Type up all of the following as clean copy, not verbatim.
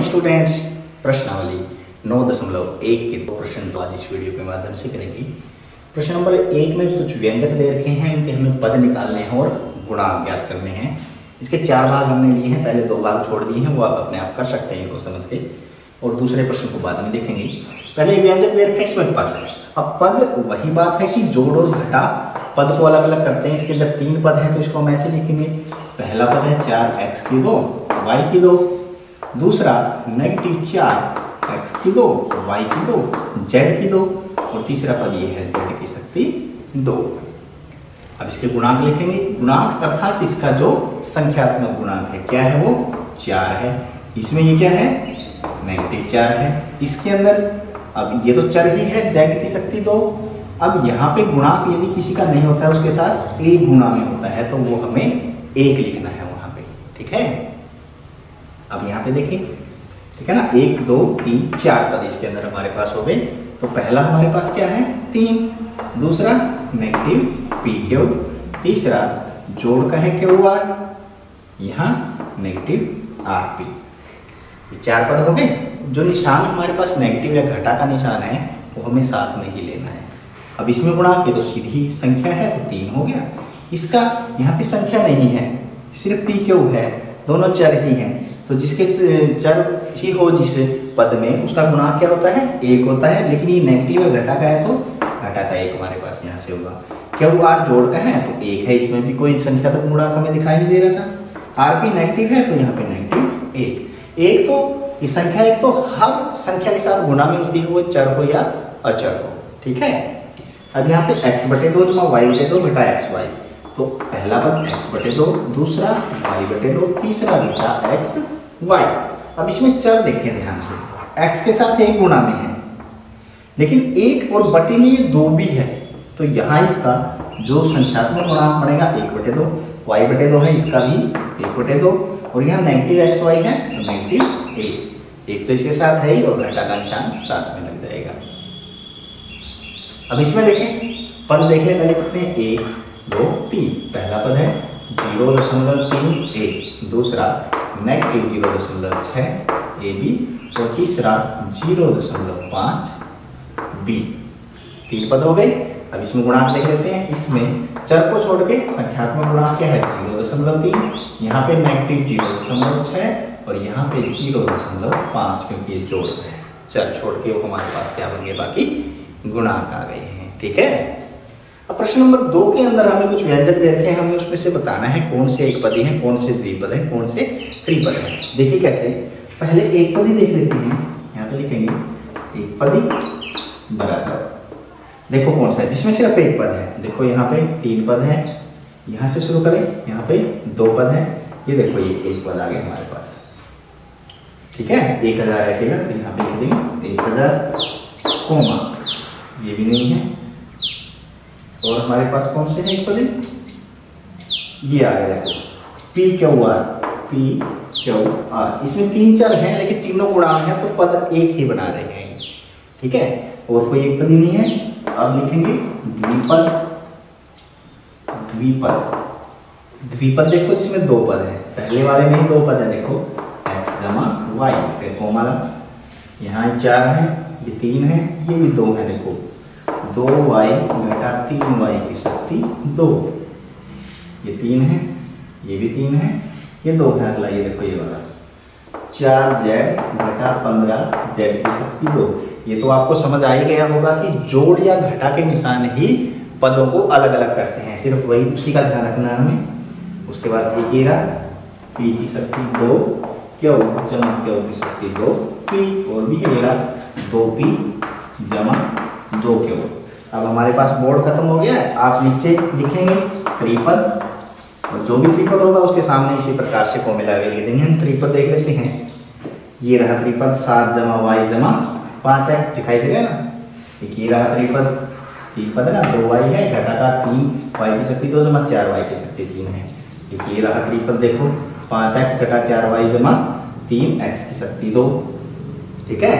Students, प्रश्नावली 9.1 के दो प्रश्न तो आज इस वीडियो के माध्यम से करेंगे। प्रश्न नंबर 1 में कुछ व्यंजक दे रखे हैं, इनके हमें पद निकालने हैं और गुणांक ज्ञात करने हैं। इसके 4 भाग हमने लिए हैं, पहले 2 भाग छोड़ दिए हैं, वो आप अपने आप कर सकते हैं इनको समझ के, और दूसरे प्रश्न को बाद में देखेंगे। पहले व्यंजक दे रखे हैं, इसमें पद है। अब पद वही बात है कि जोड़ और घटा पद को अलग अलग करते हैं। इसके अंदर 3 पद हैं तो इसको हम ऐसे लिखेंगे। पहला पद है 4x की 2 y की 2, दूसरा -4x की 2 y की 2 z की 2, और तीसरा पद ये है z की शक्ति 2। अब इसके गुणांक लिखेंगे। गुणांक अर्थात इसका जो संख्यात्मक गुणांक है, क्या है वो 4 है। इसमें ये क्या है -4 है। इसके अंदर अब ये तो चर ही है, z की शक्ति 2। अब यहाँ पे गुणांक यदि किसी का नहीं होता है, उसके साथ एक गुणा में होता है, तो वो हमें 1 लिखना है वहां पे, ठीक है। अब यहाँ पे देखिए, ठीक है ना, 1 2 3 4 पद इसके अंदर हमारे पास हो गए। तो पहला हमारे पास क्या है 3, दूसरा -pq, तीसरा जोड़ का है QR, यहाँ -rp। ये 4 पद हो गए। जो निशान हमारे पास नेगेटिव या घटा का निशान है वो हमें साथ में ही लेना है। अब इसमें गुणांक तो सीधी संख्या है तो 3 हो गया। इसका यहाँ पे संख्या नहीं है, सिर्फ pq है, दोनों चर ही हैं। तो जिसके चर ही हो जिस पद में, उसका गुणांक क्या होता है 1 होता है। लेकिन ये नेगेटिव या घटा का है तो घटा का 1 हमारे पास यहाँ से होगा। QR जोड़ का है तो 1 है, इसमें भी कोई संख्या तो गुणांक हमें दिखाई नहीं दे रहा था। rp नेगेटिव है तो यहाँ पे -1। एक तो ये संख्या एक तो हर संख्या के साथ गुणा में होती है, वो चर हो या अचर हो, ठीक है। अब यहाँ पे x/2 जमा y/2 घटा xy, तो पहला पद x/2, दूसरा y/2, तीसरा घटा xy। अब इसमें चर देखें ध्यान से, x के साथ 1 गुणा में है, लेकिन 1 और बटे में ये 2 भी है। तो यहाँ इसका जो संख्यात्मक गुणांक बनेगा 1/2, y/2 है, इसका भी 1/2, और यहाँ -xy है तो -1। एक तो इसके साथ है ही और घटा का निशान साथ में लग जाएगा। अब इसमें देखें, पद देख ले पहले कितने, 1 2 3। पहला पद है 0.31, दूसरा -0.6 AB, और तीसरा 0.5 B। 3 पद हो गए। अब इसमें गुणांक देख लेते हैं। इसमें चर को छोड़ के संख्यात्मक गुणांक क्या है 0.3, यहाँ पे -0.6 और यहाँ पे 0.5, क्योंकि ये जोड़ है। चर छोड़ के वो हमारे पास क्या बन गए, बाकी गुणांक आ गए हैं, ठीक है। अब प्रश्न नंबर 2 के अंदर हमें कुछ व्यंजक दे रखे हैं, हमें उसमें से बताना है कौन से एक पदी हैं, कौन से द्विपद हैं, कौन से त्रिपद हैं। देखिए कैसे, पहले एक पदी देख लेते हैं। यहाँ पे लिखेंगे एक पदी बराबर, देखो कौन सा है जिसमें सिर्फ एक पद है। देखो यहाँ पे 3 पद है, यहाँ से शुरू करें, यहाँ पे 2 पद है, ये देखो ये 1 पद आ गया हमारे पास, ठीक है। 1000 आएगा तो यहाँ पे लिख देंगे 1000 कोमा, ये भी नहीं है। और हमारे पास कौन से हैं एक पद, ये आ गया देखो PQR। इसमें 3 चर हैं, लेकिन तीनों गुणांक हैं, तो पद एक ही बना रहे हैं, ठीक है। और कोई एक पद ही नहीं है। अब लिखेंगे द्विपद। द्विपद देखो जिसमें 2 पद है, पहले वाले में ही 2 पद है, देखो x जमा y, फिर कोमा, यहाँ 4 है, ये 3 है, ये भी 2 है, देखो 2y घटा 3y की शक्ति 2। ये 3 है, ये भी 3 है, ये 2 है। अगला ये देखो ये वाला 4z घटा 15z की शक्ति 2। ये तो आपको समझ आ ही गया होगा कि जोड़ या घटा के निशान ही पदों को अलग अलग करते हैं, सिर्फ वही उसी का ध्यान रखना है हमें। उसके बाद एक ये रहा p की शक्ति 2 q जमा q की शक्ति 2 p, और भी ये रहा 2p जमा 2q। अब हमारे पास बोर्ड खत्म हो गया है। आप नीचे लिखेंगे त्रिपद, और जो भी त्रिपद होगा उसके सामने इसी प्रकार से फॉर्मूला लिख देंगे। हम त्रिपद देख लेते हैं। ये रहा त्रिपद 7 जमा y जमा 5x, दिखाई दे रहा है ना। एक ये रहा त्रिपद है ना, 2y है, घटा का 3y की शक्ति 2 जमा 4y की शक्ति 3 है। एक ये रहा त्रिपद, देखो 5x घटा 4y जमा 3x की शक्ति 2, ठीक है।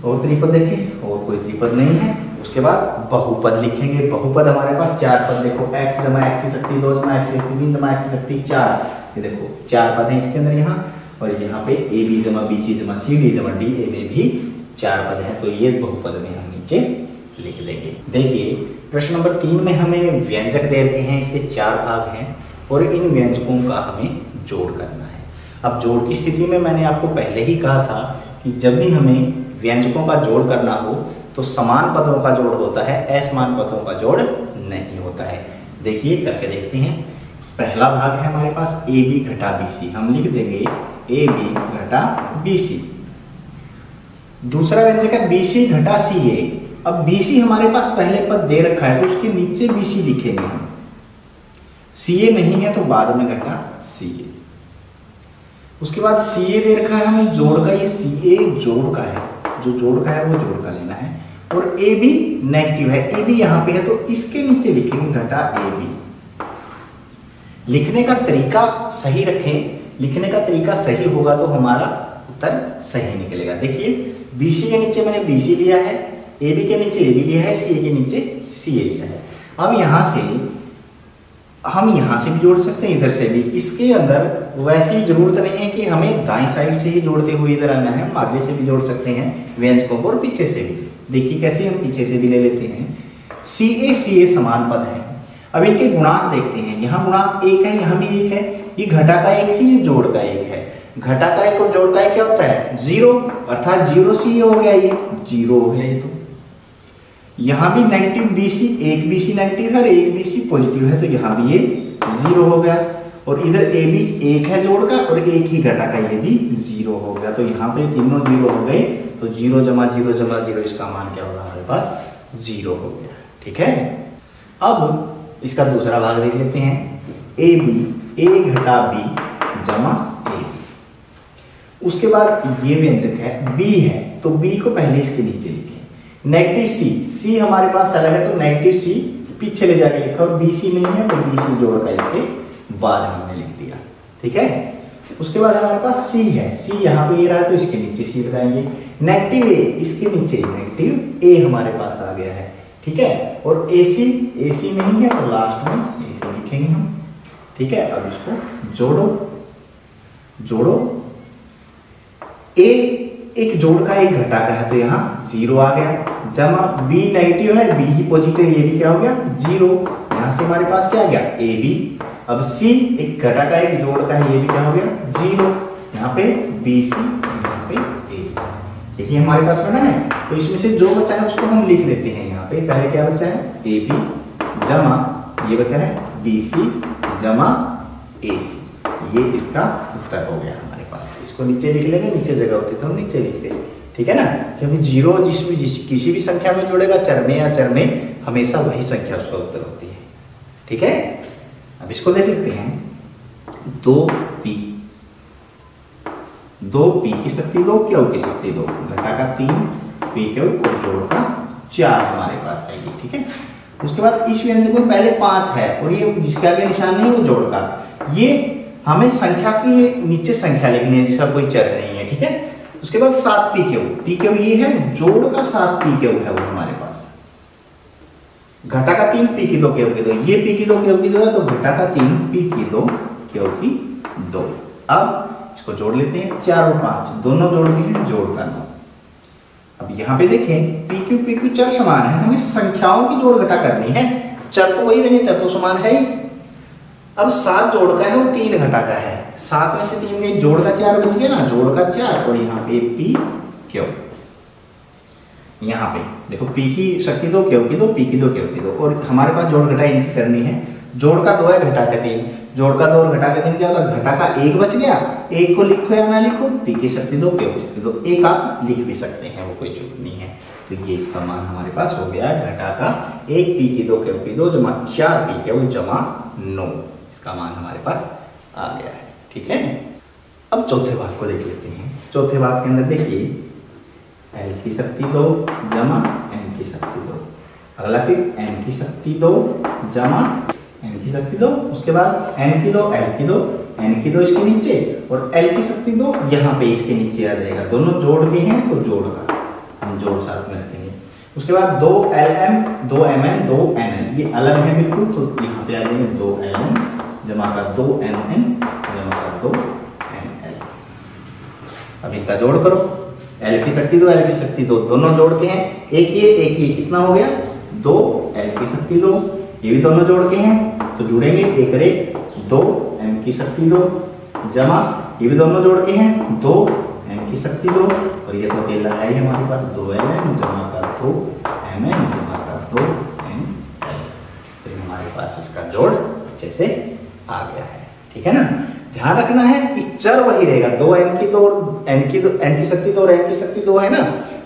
और त्रिपद देखिए, और कोई त्रिपद नहीं है। उसके बाद बहुपद लिखेंगे। बहुपद हमारे पास 4 पद, देखो x जमा x की शक्ति 2 जमा x की शक्ति 3 जमा x की शक्ति 4, ये देखो 4 पद हैं इसके अंदर। यहाँ और यहाँ पे ए बी जमा बी सी जमा सी डी जमा डी ए में भी 4 पद हैं, तो ये बहुपद में हम नीचे लिख लेंगे। देखिए प्रश्न नंबर 3 में हमें व्यंजक दे रखे हैं, इसके 4 भाग हैं और इन व्यंजकों का हमें जोड़ करना है। अब जोड़ की स्थिति में मैंने आपको पहले ही कहा था कि जब भी हमें व्यंजकों का जोड़ करना हो तो समान पदों का जोड़ होता है, असमान पदों का जोड़ नहीं होता है। देखिए करके देखते हैं। पहला भाग है हमारे पास ए बी घटा बी सी, हम लिख देंगे ए बी घटा बी सी। दूसरा व्यंजक है बी सी घटा सी ए। अब बी सी हमारे पास पहले पद दे रखा है तो उसके नीचे बी सी लिखेंगे हम, सी ए नहीं है तो बाद में घटा सी ए। उसके बाद सी ए दे रखा है हमें जोड़ का, ये सी ए जोड़ का है, जो जोड़ का है वो जोड़ का लेना है। और ए बी नेगेटिव है, ए बी यहाँ पे है तो इसके नीचे लिखेंगे घटा ए बी। लिखने का तरीका सही रखें, लिखने का तरीका सही होगा तो हमारा उत्तर सही निकलेगा। देखिए बीसी के नीचे मैंने बीसी लिया है, ए बी के नीचे ए बी लिया है, सी ए के नीचे सी ए लिया है। अब यहाँ से हम यहाँ से भी जोड़ सकते हैं, इधर से भी। इसके अंदर वैसी जरूरत नहीं है कि हमें दाएं साइड से ही जोड़ते हुए इधर आना है, हम आगे से भी जोड़ सकते हैं व्यंजकों को और पीछे से भी। देखिए कैसे, हम पीछे से भी ले लेते हैं। सी ए समान पद है। अब इनके गुणांक देखते हैं, यहाँ गुणांक 1 है, यहाँ भी 1 है, ये घटा का 1 है, ये जोड़ का 1 है। घटा का 1 और जोड़ का 1 क्या होता है 0, अर्थात 0 सी हो गया, ये 0 हो गया। ये तो यहाँ भी नेगेटिव बीसी, एक बीसी नेगेटिव है और एक बीसी पॉजिटिव है, तो यहाँ भी ये 0 हो गया। और इधर ए बी 1 है जोड़ का और 1 ही घटा का, ये भी 0 हो गया। तो यहाँ पे तीनों 0 हो गए, तो 0 जमा 0 जमा 0, इसका मान क्या होगा हमारे पास 0 हो गया। ठीक है, अब इसका दूसरा भाग देख लेते हैं। ए बी, ए घटा बी जमा ए बी। उसके बाद ये व्यंजक है बी है, तो बी को पहले इसके नीचे लिखें। नेगेटिव सी, सी हमारे पास अलग है तो नेगेटिव सी पीछे ले जाके लिखा, और बी सी नहीं है तो बी सी जोड़ का इसके बाद हमने लिख दिया। ठीक है, उसके बाद हमारे पास सी है, सी यहाँ पे ये रहा तो इसके नीचे सी लगाएंगे। नेगेटिव ए, इसके नीचे नेगेटिव ए हमारे पास आ गया है। ठीक है, और AC नहीं है तो लास्ट में AC लिखेंगे हम। ठीक है, अब इसको जोड़ो। A एक जोड़ का एक घटा का है तो यहाँ 0 आ गया, जमा B नेगेटिव है, B ही पॉजिटिव, ये भी क्या हो गया 0। यहाँ से हमारे पास क्या आ गया AB। अब C एक घटा का एक जोड़ का है, ये भी क्या हो गया 0। यहाँ पे BC, यहाँ पे AC, यही हमारे पास बना है। तो इसमें से जो बचा है उसको हम लिख लेते हैं। यहाँ पे पहले क्या बचा है AB जमा ये बचा है BC जमा AC, ये इसका उत्तर हो गया हमारे पास। इसको नीचे लिख लेंगे, नीचे जगह होती तो हम नीचे लिख लेंगे। ठीक है ना, क्योंकि 0 किसी भी संख्या में जोड़ेगा, चर में या चर में, हमेशा वही संख्या उसका उत्तर होती है। ठीक है, अब इसको देख लेते हैं। 2p की शक्ति 2, क्यू की शक्ति 2, घटा का 3, p क्यू और जोड़ का 4 हमारे पास आएगी। ठीक है, उसके बाद इस व्यंजक में पहले 5 है और ये जिसके आगे निशान नहीं है वो जोड़ का, ये हमें संख्या की नीचे संख्या लिखनी है जिसका कोई चर नहीं है। ठीक है, उसके बाद 7p क्यू ये है, जोड़ का 7p क्यू है वो हमारे पास। घटा का 3, p की 2 क्यू की 2, ये p की 2 क्यू की 2 है तो घटा का 3, p की 2 क्यू की 2। अब इसको जोड़ लेते हैं, 4 और 5 दोनों जोड़ के हैं, जोड़ का 9। अब यहाँ पे देखें PQ चर समान है, हमें संख्याओं की जोड़ घटा करनी है, चर तो वही रहेंगे, चर तो समान है ही। अब 7 जोड़ का है और 3 घटा का है, 7 में से 3 गए, जोड़ का 4 बच गया ना, जोड़ का 4। और यहाँ पे PQ, यहाँ पे देखो p की शक्ति 2, क्यू की 2, p की 2, क्यू की 2, और हमारे पास जोड़ घटा इनकी करनी है। जोड़ का 2 है, घटा का 3, जोड़ का 2 और घटा का 3 क्या होगा, घटा का 1 बच गया, 1 को लिखो या ना लिखो, p की शक्ति 2, क्यू की शक्ति 2, 1 आप लिख भी सकते हैं, वो कोई चूक नहीं है। तो ये इसका मान हमारे पास हो गया है घटा का 1 p की 2, क्यू की 2 जमा 4 p क्यू जमा 9, इसका मान हमारे पास आ गया है। ठीक है, अब चौथे भाग को देख लेते हैं। चौथे भाग के अंदर देखिए l की शक्ति 2 जमा n की शक्ति 2, अगला फिर n की शक्ति 2 जमा n की शक्ति 2, उसके बाद n की 2, l की 2, n की 2 इसके नीचे और l की शक्ति 2 यहाँ पे इसके नीचे आ जाएगा। दोनों जोड़ के हैं तो जोड़ का हम जोड़ साथ में रखेंगे। उसके बाद 2lm 2mn 2nn, ये अलग है बिल्कुल, तो यहाँ पे आ जाएंगे 2lm जमा का 2nn जमा का 2nl। अब इनका जोड़ करो, L की शक्ति 2 L की शक्ति 2 दोनों जोड़ के हैं, एक ये कितना हो गया 2 L की शक्ति 2, ये भी दोनों जोड़ के हैं तो जुड़ेंगे, एक और एक 2 M की शक्ति 2 जमा ये भी दोनों जोड़ के हैं 2 M की शक्ति 2 और ये तो अकेला है ही हमारे पास 2LM जमा कर 2 MM जमा कर 2 ML। तो हमारे पास इसका जोड़ अच्छे से आ गया है, ठीक है ना। ध्यान रखना है कि चर वही रहेगा, 2 M की 2 और N की शक्ति 2 और N की शक्ति 2 है ना,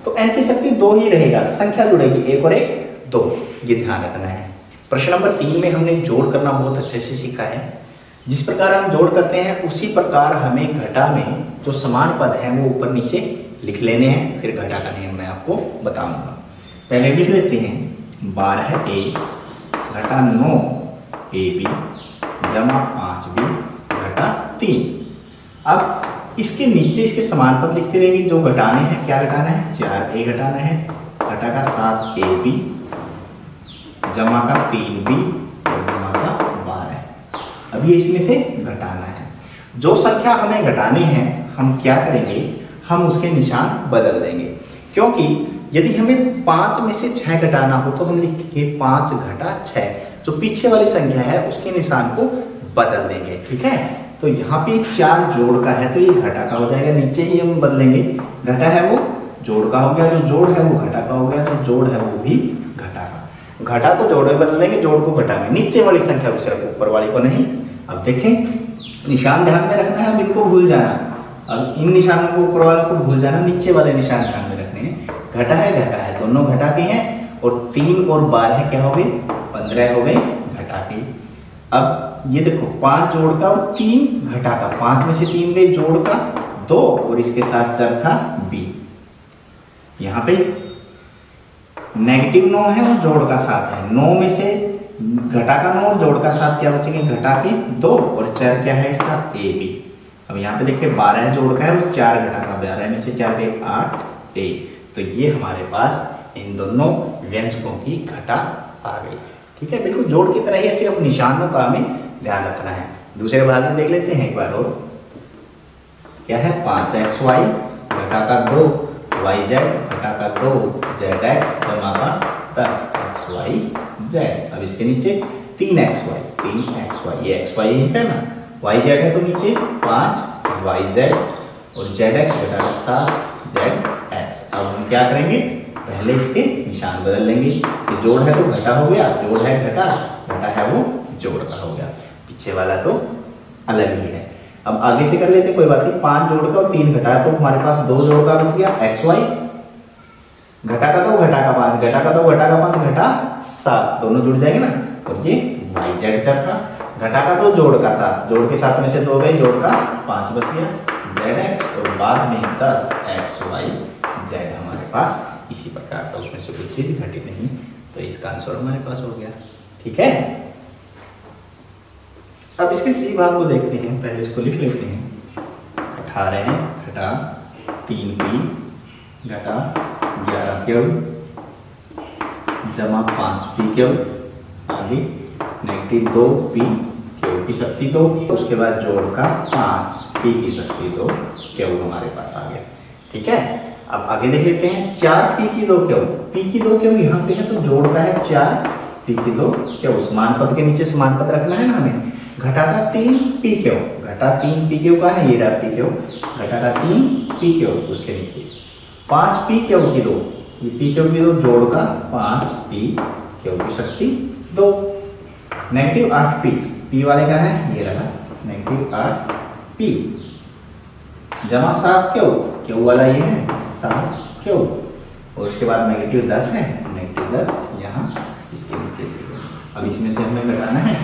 तो N की शक्ति 2 ही रहेगा, संख्या जुड़ेगी एक और एक 2, ये ध्यान रखना है। प्रश्न नंबर 3 में हमने जोड़ करना बहुत अच्छे से सीखा है। जिस प्रकार हम जोड़ करते हैं उसी प्रकार हमें घटा में जो समान पद हैं वो ऊपर नीचे लिख लेने हैं, फिर घटा का नियम मैं आपको बताऊंगा। पहले लिख लेते हैं 12A घटा 9AB जमा 5B घटा 3। अब इसके नीचे इसके समान पद लिखते रहेंगे, जो घटाने हैं, क्या घटाना है 4A घटाना है, घटा का 7AB जमा का 3B और जमा का 12। अब ये इसमें से घटाना है, जो संख्या हमें घटानी है हम क्या करेंगे, हम उसके निशान बदल देंगे, क्योंकि यदि हमें 5 में से 6 घटाना हो तो हम लिखेंगे 5 घटा 6, जो पीछे वाली संख्या है उसके निशान को बदल देंगे, ठीक है। तो यहाँ पे 4 जोड़ का है तो ये घटा का हो जाएगा, नीचे ही हम बदलेंगे, घटा है वो जोड़ का हो गया, जो जोड़ है वो घटा का हो गया, जो जोड़ है वो भी घटा का। घटा को जोड़ में बदल देंगे, जोड़ को घटा में, नीचे वाली संख्या को सिर्फ ऊपर वाली को नहीं। अब देखें निशान ध्यान में रखना है, अब इनको भूल जाना, अब इन निशानों को ऊपर वाले को भूल जाना, नीचे वाले निशान ध्यान में रखने हैं। घटा है दोनों घटा के हैं और 3 और 12 क्या हो गए 15 हो गए घटा के। अब ये देखो 5 जोड़ का और 3 घटा का, 5 में से 3 गए जोड़ का 2 और इसके साथ चर था B। यहाँ पे -9 है और जोड़ का 7 है, 9 में से घटा का 9 और जोड़ का 7 क्या बचेंगे घटा के 2 और चर क्या है इसका AB। अब यहाँ पे देखिए 12 जोड़ का है और 4 घटा का, 12 में से 4 गए 8A। तो ये हमारे पास इन दोनों व्यंजकों की घटा आ गई, ठीक है। बिल्कुल जोड़ की तरह ही, सिर्फ निशानों का हमें ध्यान रखना है। दूसरे भाग में देख लेते हैं एक बार और, क्या है 5xy घटा का 2yz घटा का 2zx जमा का 10xyz। अब इसके नीचे 3xy ये xy है ना, yz है तो नीचे 5yz और zx घटा का 7zx। अब हम क्या करेंगे, पहले इसके निशान बदल लेंगे, कि जोड़ है तो घटा हो गया, जोड़ है घटा, घटा है वो जोड़ का हो गया, पीछे वाला तो अलग ही है। अब आगे से कर लेते, कोई बात नहीं। 5 जोड़ का और 3 घटा तो हमारे पास 2 जोड़ का बच गया xy, घटा का 2 घटा का 5, घटा का 2 घटा का 5 घटा 7, दोनों जुड़ जाएंगे ना, और ये yz चर था। घटा का 2 जोड़ का 7, जोड़ के 7 में से 2 गए, जोड़ का 5 बच गया zx और बाद में 10xyz हमारे पास इसी प्रकार था, उसमें से कोई चीज घटी नहीं, तो इसका आंसर हमारे पास हो गया, ठीक है। अब इसके सी भाग को देखते हैं, पहले इसको लिख लेते हैं। 18 है घटा 3b घटा 11 जमा 5p आगे -2p की शक्ति 2, उसके बाद जोड़ का 5p की शक्ति 2 हमारे पास आ गया, ठीक है। अब आगे देख लेते हैं 4p की 2 p की 2 यहाँ पे है तो जोड़ का है 4p की 2 समान पद के नीचे समान पद रखना है ना हमें। घटा का 3p घटा 3p का है, ये रहा p घटा का 3p उसके नीचे 5p की 2, ये p की 2 जोड़ का 5p की शक्ति 2 -8p, p वाले का है ये रहा -8p जमा 7 क्यों वाला ये है 7 और उसके बाद -10 है, -10 यहाँ इसके नीचे। अब इसमें से हमें घटाना है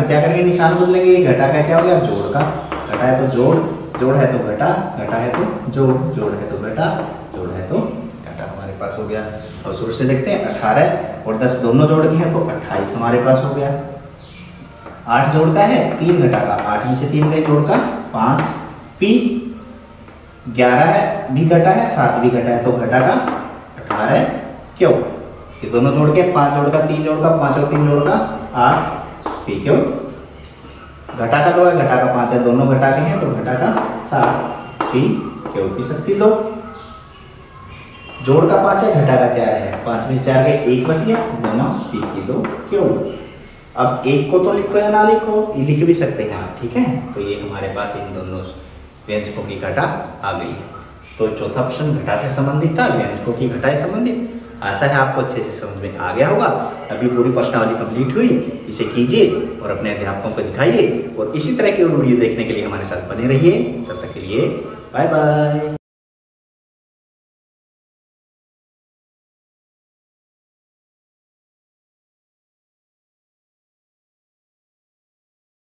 तो क्या करेंगे, निशान बदलेंगे। घटा का क्या हो गया जोड़ का, घटा है तो जोड़ है तो घटा, घटा है तो जोड़ है तो घटा, जोड़ है तो घटा हमारे पास हो गया। और शुरू से देखते हैं 18 और 10 दोनों जोड़ के हैं तो 28 हमारे पास हो गया। 8 जोड़ का है 3 घटा का, 8 में से 3 गए जोड़ का 5p, 11 है भी घटा है 7 भी घटा है तो घटा का 18 ये दोनों जोड़ के 5 जोड़ का 3 जोड़ का 5 और 3 जोड़ का 8p घटा का 2 है घटा का 5 है, दोनों घटा के हैं तो घटा का 7p क्यों की शक्ति 2। जोड़ का 5 है, घटा का 4 है, 5 में 4 गए, 1 बच गया, गुना पी की 2 क्यों। अब एक को तो लिखो या ना लिखो, ये लिख भी सकते हैं आप, ठीक है। तो ये हमारे पास इन दोनों व्यंजकों की घटा आ गई है। तो चौथा प्रश्न घटा से संबंधित था, व्यंजकों की घटा से संबंधित। आशा है आपको अच्छे से समझ में आ गया होगा। अभी पूरी प्रश्नावली कंप्लीट हुई, इसे कीजिए और अपने अध्यापकों को दिखाइए, और इसी तरह की वीडियो देखने के लिए हमारे साथ बने रहिए। तब तक के लिए बाय बाय।